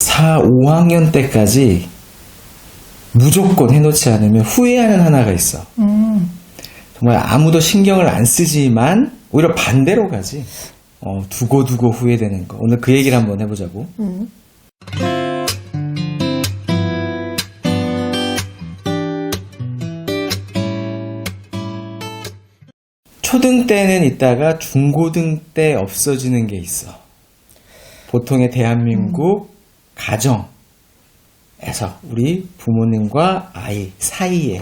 4, 5학년 때까지 무조건 해놓지 않으면 후회하는 하나가 있어. 정말 아무도 신경을 안 쓰지만 오히려 반대로 가지. 두고 후회되는 거. 오늘 그 얘기를 한번 해보자고. 초등 때는 있다가 중고등 때 없어지는 게 있어. 보통의 대한민국 가정에서 우리 부모님과 아이 사이에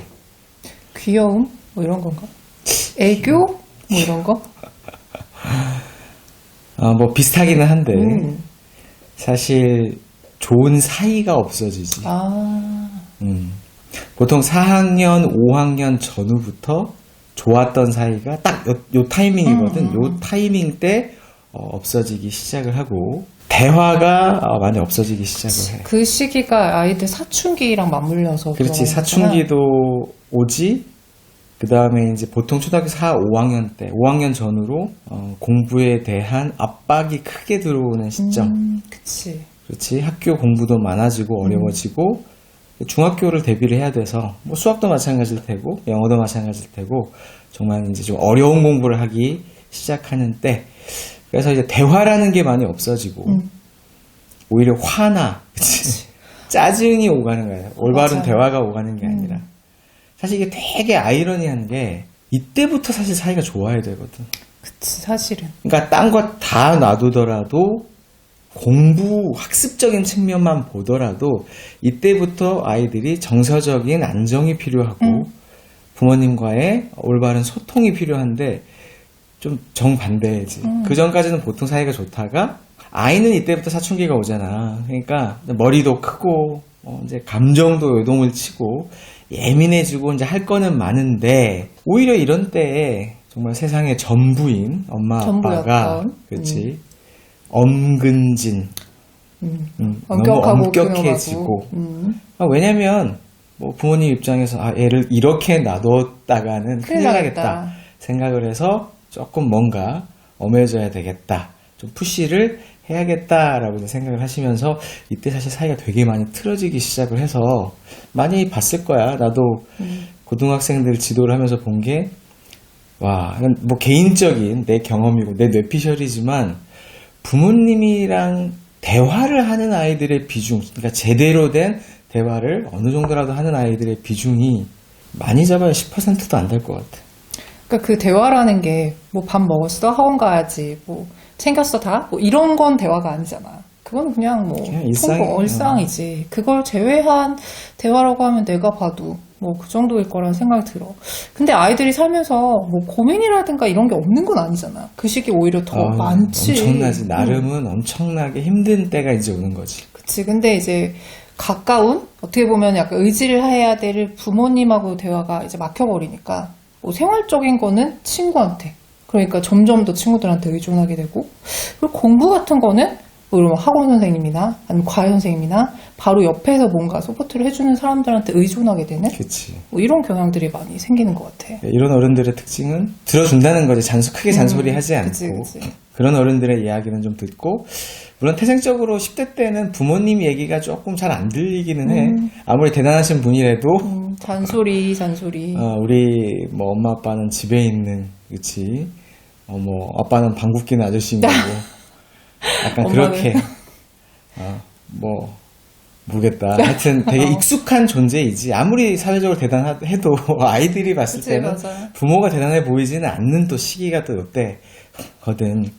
귀여움? 뭐 이런 건가? 애교? 뭐 이런 거? 뭐 비슷하기는 한데 사실 좋은 사이가 없어지지. 보통 4학년, 5학년 전후부터 좋았던 사이가 딱 요 타이밍이거든. 요 타이밍 때 없어지기 시작을 하고 대화가 많이 없어지기 시작을 해. 그 시기가 아이들 사춘기랑 맞물려서 그렇지. 사춘기도 오지. 그 다음에 이제 보통 초등학교 4, 5학년 때, 5학년 전후로 공부에 대한 압박이 크게 들어오는 시점. 그치. 그렇지. 학교 공부도 많아지고 어려워지고 중학교를 대비를 해야 돼서 뭐 수학도 마찬가지일 테고 영어도 마찬가지일 테고 정말 이제 좀 어려운 공부를 하기 시작하는 때 그래서 이제 대화라는 게 많이 없어지고 오히려 화나 그치? 짜증이 오가는 거야. 올바른 맞아요. 대화가 오가는 게 아니라 사실 이게 되게 아이러니한 게 이때부터 사실 사이가 좋아야 되거든. 그치 사실은. 그러니까 딴 거 다 놔두더라도 공부 학습적인 측면만 보더라도 이때부터 아이들이 정서적인 안정이 필요하고 부모님과의 올바른 소통이 필요한데 좀 정반대지. 그 전까지는 보통 사이가 좋다가 아이는 이때부터 사춘기가 오잖아. 그러니까 머리도 크고 이제 감정도 요동을 치고 예민해지고 이제 할 거는 많은데 오히려 이런 때에 정말 세상의 전부인 엄마 아빠가 그렇지 엄근진 너무 엄격해지고 왜냐면 뭐 부모님 입장에서 애를 이렇게 놔뒀다가는 큰일 나겠다 생각을 해서 조금 뭔가 엄해져야 되겠다 좀 푸시를 해야겠다라고 생각을 하시면서 이때 사실 사이가 되게 많이 틀어지기 시작을 해서 많이 봤을 거야. 나도 고등학생들 지도를 하면서 본 게 와, 뭐 개인적인 내 경험이고 내 뇌피셜이지만 부모님이랑 대화를 하는 아이들의 비중, 그러니까 제대로 된 대화를 어느 정도라도 하는 아이들의 비중이 많이 잡아야 10%도 안 될 것 같아. 그러니까 그 대화라는 게 뭐 밥 먹었어? 학원 가야지. 뭐 챙겼어 다? 뭐 이런 건 대화가 아니잖아. 그건 그냥 뭐 일상이지. 그걸 제외한 대화라고 하면 내가 봐도 뭐 그 정도일 거라는 생각이 들어. 근데 아이들이 살면서 뭐 고민이라든가 이런 게 없는 건 아니잖아. 그 시기 오히려 더 많지. 엄청나지. 나름은 엄청나게 힘든 때가 이제 오는 거지. 그치. 근데 이제 가까운 어떻게 보면 약간 의지를 해야 될 부모님하고 대화가 이제 막혀버리니까 뭐 생활적인 거는 친구한테 그러니까 점점 더 친구들한테 의존하게 되고 그리고 공부 같은 거는 뭐 이런 학원 선생님이나 아니면 과외 선생님이나 바로 옆에서 뭔가 서포트를 해주는 사람들한테 의존하게 되는 그치. 뭐 이런 경향들이 많이 생기는 것 같아. 이런 어른들의 특징은 들어준다는 거지. 크게 잔소리 하지 않고 그치. 그런 어른들의 이야기는 좀 듣고 물론 태생적으로 10대 때는 부모님 얘기가 조금 잘 안 들리기는 해. 아무리 대단하신 분이라도 잔소리 우리 뭐 엄마 아빠는 집에 있는 그치 뭐 아빠는 방귀 뀌는 아저씨인 거고 약간 그렇게 뭐 모르겠다. 하여튼 되게 익숙한 존재이지 아무리 사회적으로 대단해도 아이들이 봤을 그치, 때는 맞아. 부모가 대단해 보이지는 않는 또 시기가 또 이때거든.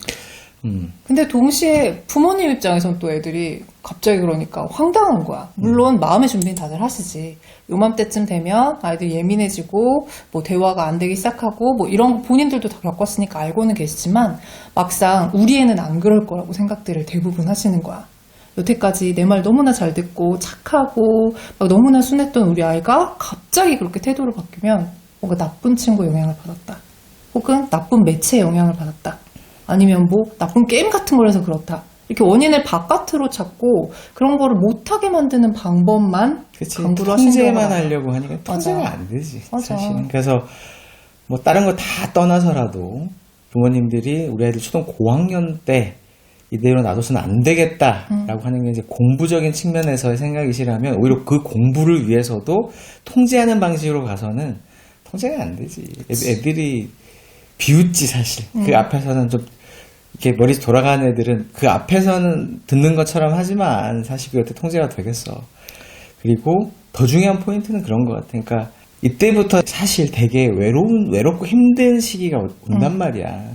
근데 동시에 부모님 입장에선 또 애들이 갑자기 그러니까 황당한 거야. 물론 마음의 준비는 다들 하시지. 요맘때쯤 되면 아이들 예민해지고 뭐 대화가 안 되기 시작하고 뭐 이런 본인들도 다 겪었으니까 알고는 계시지만 막상 우리 애는 안 그럴 거라고 생각들을 대부분 하시는 거야. 여태까지 내 말 너무나 잘 듣고 착하고 막 너무나 순했던 우리 아이가 갑자기 그렇게 태도를 바뀌면 뭔가 나쁜 친구 영향을 받았다. 혹은 나쁜 매체의 영향을 받았다. 아니면 뭐 나쁜 게임 같은 걸 해서 그렇다. 이렇게 원인을 바깥으로 찾고 그런 거를 못하게 만드는 방법만 강구를 하시는 통제만 하려고 하니까 통제가 안 되지. 맞아. 사실은. 그래서 뭐 다른 거 다 떠나서라도 부모님들이 우리 아이들 초등 고학년 때 이대로 놔둬서는 안 되겠다라고 하는 게 이제 공부적인 측면에서의 생각이시라면 오히려 그 공부를 위해서도 통제하는 방식으로 가서는 통제가 안 되지. 애들이 비웃지 사실. 그 앞에서는 좀 이렇게 머리 돌아가는 애들은 그 앞에서는 듣는 것처럼 하지만 사실 그게 어떻게 통제가 되겠어. 그리고 더 중요한 포인트는 그런 것 같아. 그러니까 이때부터 사실 되게 외롭고 힘든 시기가 온단 말이야.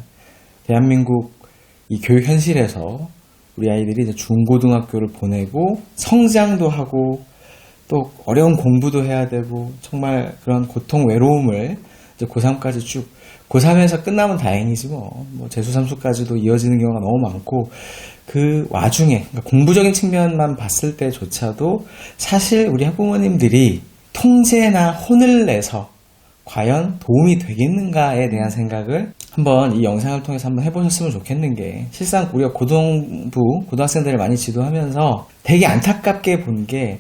대한민국 이 교육 현실에서 우리 아이들이 이제 중고등학교를 보내고 성장도 하고 또 어려운 공부도 해야 되고 정말 그런 고통 외로움을 이제 고3까지 쭉 고3에서 끝나면 다행이지 뭐 재수 삼수까지도 이어지는 경우가 너무 많고 그 와중에 그러니까 공부적인 측면만 봤을 때조차도 사실 우리 학부모님들이 통제나 혼을 내서 과연 도움이 되겠는가에 대한 생각을 한번 이 영상을 통해서 한번 해보셨으면 좋겠는 게 실상 우리가 고등학생들을 많이 지도하면서 되게 안타깝게 본 게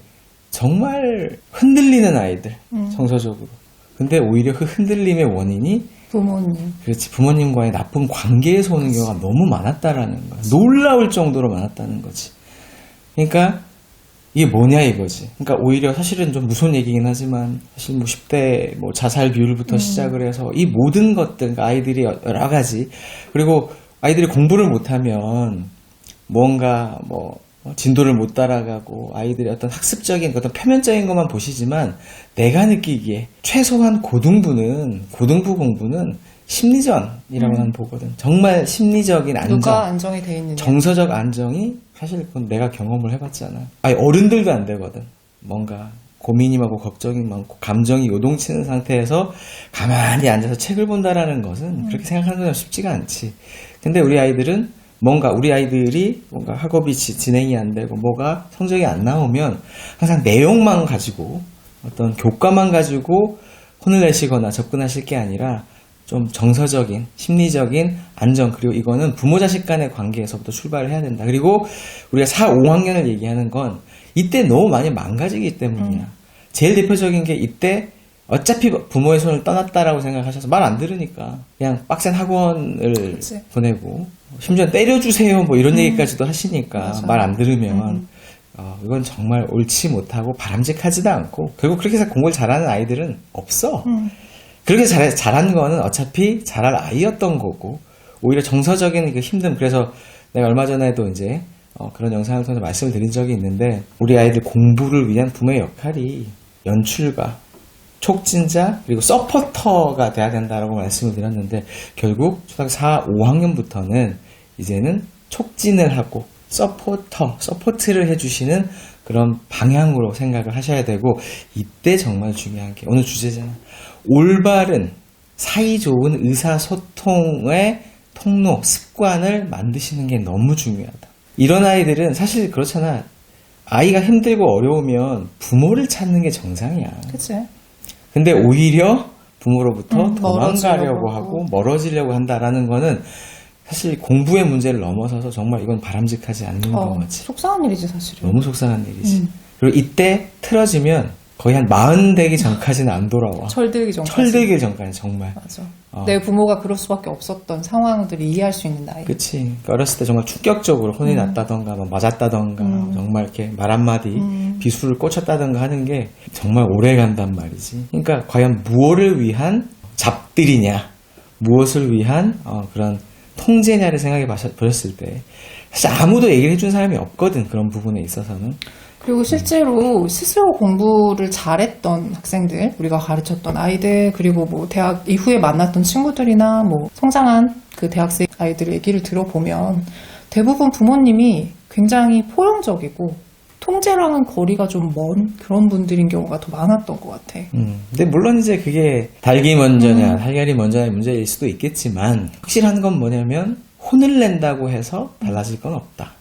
정말 흔들리는 아이들 정서적으로. 근데 오히려 그 흔들림의 원인이 부모님. 그렇지. 부모님과의 나쁜 관계에서 오는 경우가 너무 많았다라는 거야. 놀라울 정도로 많았다는 거지. 그러니까 이게 뭐냐 이거지. 그러니까 오히려 사실은 좀 무서운 얘기긴 하지만 사실 뭐 10대 뭐 자살 비율부터 시작을 해서 이 모든 것들 그러니까 아이들이 여러 가지 그리고 아이들이 공부를 못하면 뭔가 뭐 진도를 못 따라가고 아이들의 어떤 학습적인 어떤 표면적인 것만 보시지만 내가 느끼기에 최소한 고등부 공부는 심리전이라고 난 보거든. 정말 심리적인 안정. 누가 안정이 돼 있느냐. 정서적 안정이 사실 그건 내가 경험을 해봤잖아. 아니 어른들도 안 되거든. 뭔가 고민이 많고 걱정이 많고 감정이 요동치는 상태에서 가만히 앉아서 책을 본다라는 것은 그렇게 생각하는 건 쉽지가 않지. 근데 우리 아이들이 뭔가 학업이 진행이 안 되고 뭐가 성적이 안 나오면 항상 내용만 가지고 어떤 교과만 가지고 혼을 내시거나 접근하실 게 아니라 좀 정서적인, 심리적인 안정, 그리고 이거는 부모 자식 간의 관계에서부터 출발을 해야 된다. 그리고 우리가 4, 5학년을 얘기하는 건 이때 너무 많이 망가지기 때문이야. 제일 대표적인 게 이때 어차피 부모의 손을 떠났다라고 생각하셔서 말 안 들으니까 그냥 빡센 학원을 그치. 보내고 심지어 때려주세요 뭐 이런 얘기까지도 하시니까 맞아. 말 안 들으면 이건 정말 옳지 못하고 바람직하지도 않고 결국 그렇게 해서 공부를 잘하는 아이들은 없어. 그렇게 잘한 거는 어차피 잘할 아이였던 거고 오히려 정서적인 그 힘듦. 그래서 내가 얼마 전에도 이제 그런 영상을 통해서 말씀을 드린 적이 있는데 우리 아이들 공부를 위한 부모의 역할이 연출가, 촉진자, 그리고 서포터가 돼야 된다라고 말씀을 드렸는데 결국 초등학교 4, 5학년부터는 이제는 촉진을 하고 서포트를 해주시는 그런 방향으로 생각을 하셔야 되고 이때 정말 중요한 게 오늘 주제잖아. 올바른 사이좋은 의사소통의 통로, 습관을 만드시는 게 너무 중요하다. 이런 아이들은 사실 그렇잖아. 아이가 힘들고 어려우면 부모를 찾는 게 정상이야. 그치. 근데 오히려 부모로부터 도망가려고 멀어지려고 하고 멀어지려고 한다라는 거는 사실 공부의 문제를 넘어서서 정말 이건 바람직하지 않는 거지. 속상한 일이지 사실은. 너무 속상한 일이지. 그리고 이때 틀어지면 거의 한 40 되기 전까지는 안 돌아와. 철들기 전까지. 철들기 전까지 정말. 맞아. 내 부모가 그럴 수밖에 없었던 상황들을 이해할 수 있는 나이. 그치. 그러니까 어렸을 때 정말 충격적으로 혼이 났다던가, 뭐 맞았다던가, 정말 이렇게 말 한마디, 비수를 꽂혔다던가 하는 게 정말 오래 간단 말이지. 그러니까 과연 무엇을 위한 잡들이냐, 무엇을 위한 그런 통제냐를 생각해 보셨을 때, 사실 아무도 얘기를 해준 사람이 없거든, 그런 부분에 있어서는. 그리고 실제로 스스로 공부를 잘했던 학생들, 우리가 가르쳤던 아이들, 그리고 뭐 대학 이후에 만났던 친구들이나 뭐 성장한 그 대학생 아이들의 얘기를 들어보면 대부분 부모님이 굉장히 포용적이고 통제랑은 거리가 좀 먼 그런 분들인 경우가 더 많았던 것 같아. 근데 물론 이제 그게 닭이 먼저냐, 달걀이 먼저냐의 문제일 수도 있겠지만 확실한 건 뭐냐면 혼을 낸다고 해서 달라질 건 없다.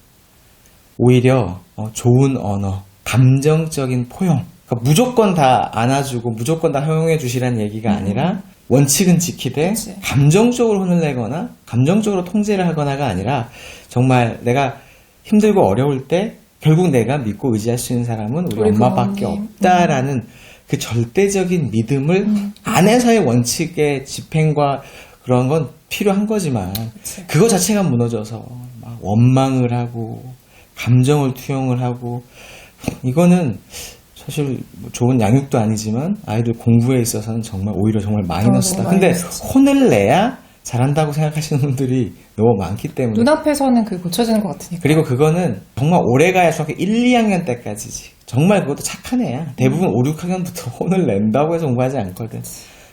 오히려 좋은 언어, 감정적인 포용, 그러니까 무조건 다 안아주고 무조건 다 허용해 주시라는 얘기가 아니라 원칙은 지키되 그치. 감정적으로 혼을 내거나 감정적으로 통제를 하거나가 아니라 정말 내가 힘들고 어려울 때 결국 내가 믿고 의지할 수 있는 사람은 우리 엄마밖에 부모님. 없다라는 그 절대적인 믿음을 안에서의 원칙의 집행과 그런 건 필요한 거지만 그치. 그거 자체가 무너져서 막 원망을 하고 감정을 투영을 하고 이거는 사실 뭐 좋은 양육도 아니지만 아이들 공부에 있어서는 정말 오히려 정말 마이너스다. 근데 혼을 내야 잘한다고 생각하시는 분들이 너무 많기 때문에 눈앞에서는 그게 고쳐지는 것 같으니까. 그리고 그거는 정말 오래가야 중학교 1, 2학년 때까지지. 정말 그것도 착한 애야. 대부분 5, 6학년부터 혼을 낸다고 해서 공부하지 않거든.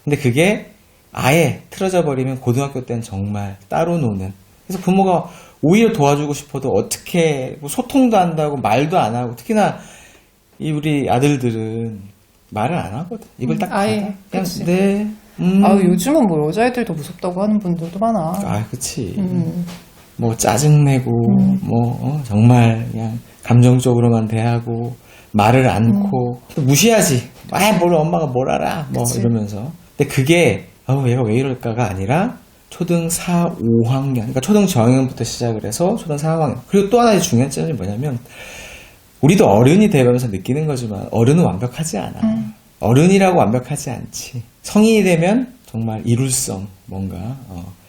근데 그게 아예 틀어져 버리면 고등학교 때는 정말 따로 노는. 그래서 부모가 오히려 도와주고 싶어도 어떻게 뭐 소통도 한다고 말도 안 하고 특히나 이 우리 아들들은 말을 안 하거든. 입을 딱 아예, 닫아. 그냥 그치. 네. 요즘은 뭐 여자애들 더 무섭다고 하는 분들도 많아. 아, 그치. 뭐 짜증내고 정말 그냥 감정적으로만 대하고 말을 않고 또 무시하지. 뭘 엄마가 뭘 알아. 그치. 이러면서. 근데 그게 얘가 왜 이럴까가 아니라 초등 4, 5학년 그러니까 초등 저학년부터 시작을 해서 초등 4학년 그리고 또 하나의 중요한 점이 뭐냐면 우리도 어른이 되면서 느끼는 거지만 어른은 완벽하지 않아. 어른이라고 완벽하지 않지. 성인이 되면 정말 이룰성 뭔가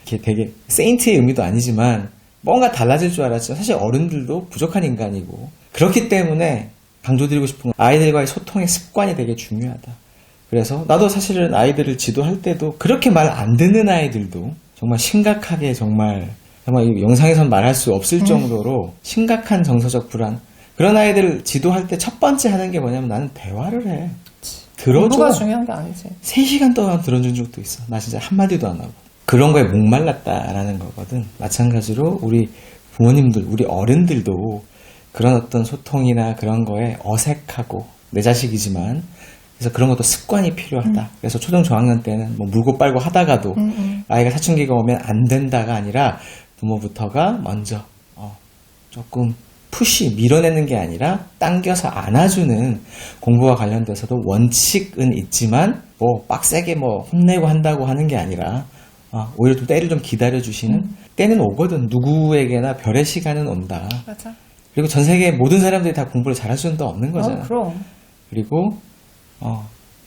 이렇게 되게 세인트의 의미도 아니지만 뭔가 달라질 줄 알았지만 사실 어른들도 부족한 인간이고 그렇기 때문에 강조드리고 싶은 건 아이들과의 소통의 습관이 되게 중요하다. 그래서 나도 사실은 아이들을 지도할 때도 그렇게 말 안 듣는 아이들도 정말 심각하게 정말 이 영상에선 말할 수 없을 정도로 심각한 정서적 불안 그런 아이들을 지도할 때 첫 번째 하는 게 뭐냐면 나는 대화를 해. 들어줘. 공부가 중요한 게 아니지. 3시간 동안 들어준 적도 있어. 나 진짜 한마디도 안 하고. 그런 거에 목말랐다라는 거거든. 마찬가지로 우리 부모님들, 우리 어른들도 그런 어떤 소통이나 그런 거에 어색하고 내 자식이지만 그래서 그런 것도 습관이 필요하다. 그래서 초등 저학년 때는 뭐 물고 빨고 하다가도 아이가 사춘기가 오면 안 된다가 아니라 부모부터가 먼저 조금 푸시 밀어내는 게 아니라 당겨서 안아주는 공부와 관련돼서도 원칙은 있지만 뭐 빡세게 뭐 혼내고 한다고 하는 게 아니라 오히려 좀 때를 좀 기다려주시는 때는 오거든. 누구에게나 별의 시간은 온다. 맞아. 그리고 전 세계 모든 사람들이 다 공부를 잘할 수는 또 없는 거잖아. 그럼. 그리고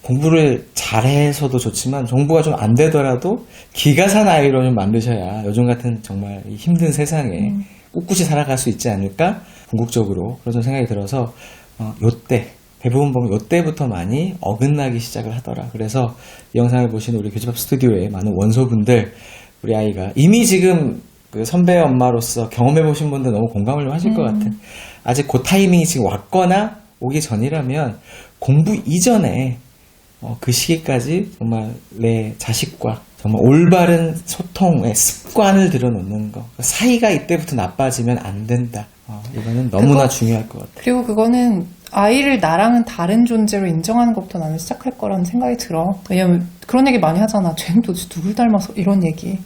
공부를 잘해서도 좋지만 공부가 좀 안 되더라도 기가 산 아이로 좀 만드셔야 요즘 같은 정말 이 힘든 세상에 꿋꿋이 살아갈 수 있지 않을까? 궁극적으로 그런 생각이 들어서 요때 대부분 보면 요때부터 많이 어긋나기 시작을 하더라. 그래서 이 영상을 보시는 우리 교집합 스튜디오의 많은 원소분들 우리 아이가 이미 지금 그 선배 엄마로서 경험해 보신 분들 너무 공감을 좀 하실 것 같은 아직 그 타이밍이 지금 왔거나 오기 전이라면 공부 이전에 그 시기까지 정말 내 자식과 정말 올바른 소통의 습관을 들여놓는 거. 사이가 이때부터 나빠지면 안 된다. 이거는 너무나 중요할 것 같아요. 그리고 그거는 아이를 나랑은 다른 존재로 인정하는 것부터 나는 시작할 거라는 생각이 들어. 왜냐면 그런 얘기 많이 하잖아. 쟤는 도대체 누굴 닮아서 이런 얘기.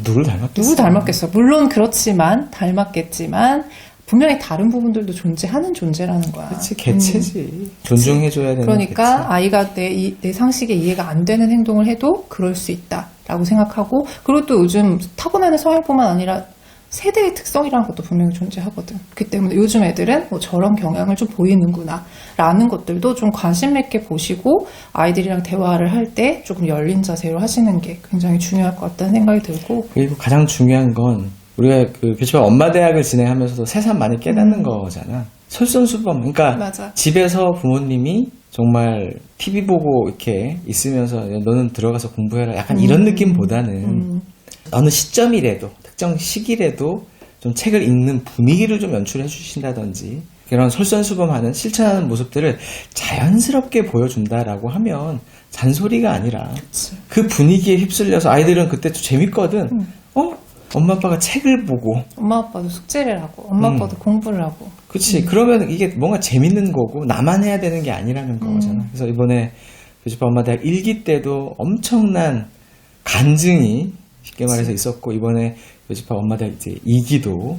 누굴 닮았겠어? 누굴 닮았겠어. 물론 그렇지만 닮았겠지만 분명히 다른 부분들도 존재하는 존재라는 거야. 그렇지, 개체지. 존중해줘야 되는 그러니까 개체. 아이가 내 상식에 이해가 안 되는 행동을 해도 그럴 수 있다라고 생각하고 그리고 또 요즘 타고나는 성향뿐만 아니라 세대의 특성이라는 것도 분명히 존재하거든. 그렇기 때문에 요즘 애들은 뭐 저런 경향을 좀 보이는구나 라는 것들도 좀 관심 있게 보시고 아이들이랑 대화를 할 때 조금 열린 자세로 하시는 게 굉장히 중요할 것 같다는 생각이 들고 그리고 가장 중요한 건 우리가 그 교집합 엄마 대학을 진행하면서도 새삼 많이 깨닫는 거잖아. 솔선수범. 그러니까 맞아. 집에서 부모님이 정말 TV 보고 이렇게 있으면서 너는 들어가서 공부해라. 약간 이런 느낌보다는 어느 시점이라도 특정 시기라도 좀 책을 읽는 분위기를 좀 연출해 주신다든지 이런 솔선수범하는 실천하는 모습들을 자연스럽게 보여준다라고 하면 잔소리가 아니라 그 분위기에 휩쓸려서 아이들은 그때 좀 재밌거든. 엄마 아빠가 책을 보고 엄마 아빠도 숙제를 하고 엄마 아빠도 공부를 하고 그치. 그러면 이게 뭔가 재밌는 거고 나만 해야 되는 게 아니라는 거잖아. 그래서 이번에 교집합 엄마 대학 1기 때도 엄청난 간증이 쉽게 말해서 있었고 이번에 교집합 엄마 대학 이제 2기도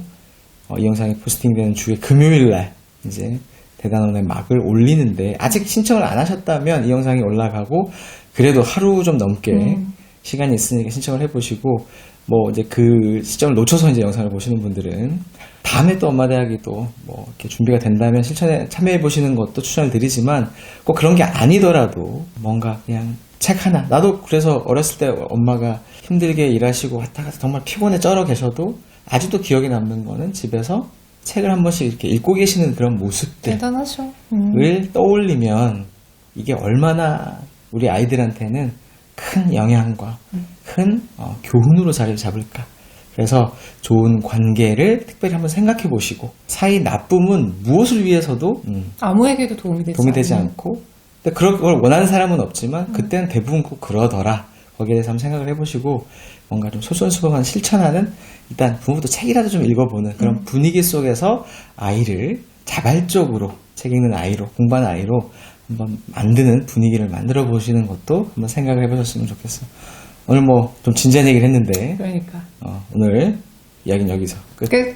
이 영상이 포스팅되는 주에 금요일 날 이제 대단원의 막을 올리는데 아직 신청을 안 하셨다면 이 영상이 올라가고 그래도 하루 좀 넘게 시간이 있으니까 신청을 해보시고 뭐 이제 그 시점을 놓쳐서 이제 영상을 보시는 분들은 다음에 또 엄마 대학이 또 뭐 이렇게 준비가 된다면 실천에 참여해 보시는 것도 추천을 드리지만 꼭 그런 게 아니더라도 뭔가 그냥 책 하나 나도 그래서 어렸을 때 엄마가 힘들게 일하시고 갔다가 정말 피곤해 쩔어 계셔도 아직도 기억에 남는 거는 집에서 책을 한 번씩 이렇게 읽고 계시는 그런 모습들을 대단하셔. 떠올리면 이게 얼마나 우리 아이들한테는 큰 영향과 큰 교훈으로 자리를 잡을까. 그래서 좋은 관계를 특별히 한번 생각해 보시고, 사이 나쁨은 무엇을 위해서도 아무에게도 도움이 되지 않는. 않고, 근데 그런 걸 원하는 사람은 없지만 그때는 대부분 꼭 그러더라. 거기에 대해서 한번 생각을 해보시고 뭔가 좀 솔선수범한 실천하는, 일단 부모도 책이라도 좀 읽어보는 그런 분위기 속에서 아이를 자발적으로 책 읽는 아이로, 공부하는 아이로 한번 만드는 분위기를 만들어 보시는 것도 한번 생각을 해보셨으면 좋겠어요. 오늘 뭐 좀 진지한 얘기를 했는데 그러니까. 오늘 이야기는 여기서 끝. 끝.